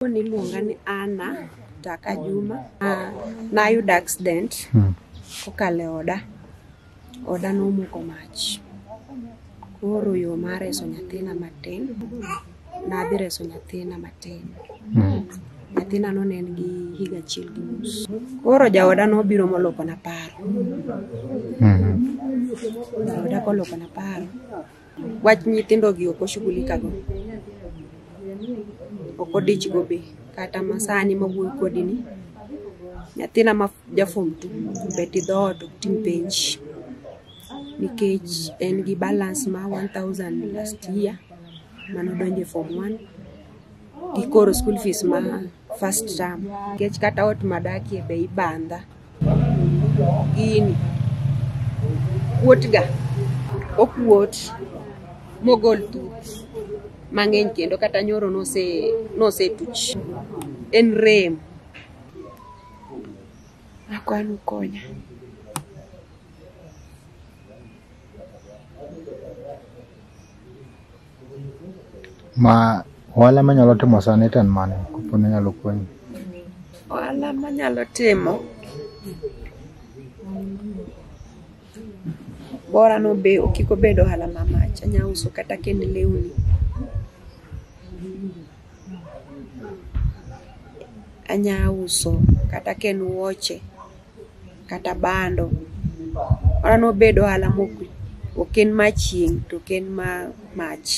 Niluonga ni Anna Taka Juma. Nayudo accident kokale oda nomuko mach. Koro yo mar reso nyathina matin. Nadhi reso nyathina matin. Nyathina no ne en gi higa achiel gi nus. Koro jaoda nobiro moloko na paro. Jaoda koloko na paro. Wach nyithindo gi ok oshughulika go. Okodich go be kata masani mawuoyo kodi ni nyathina ma jafom tu beti dhoot tim penj nikech en gi balance ma 1000 last year manodonje form 1 gi koro school fees ma first term nikech kata ot madakie be ibanda gini wuotga okuot mogol tuch mang'eny kendo kata nyoro nose tuch en rem akwano konya ma wala manyalo timo sani tan mane kupone nyalo konyi wala manyalo timo bora no be okiko bedo hala mamach anya uso kata kende lewni anya uso kata ken wuoche kata bando ora no bedo hala mokwi oken machieng to ken mach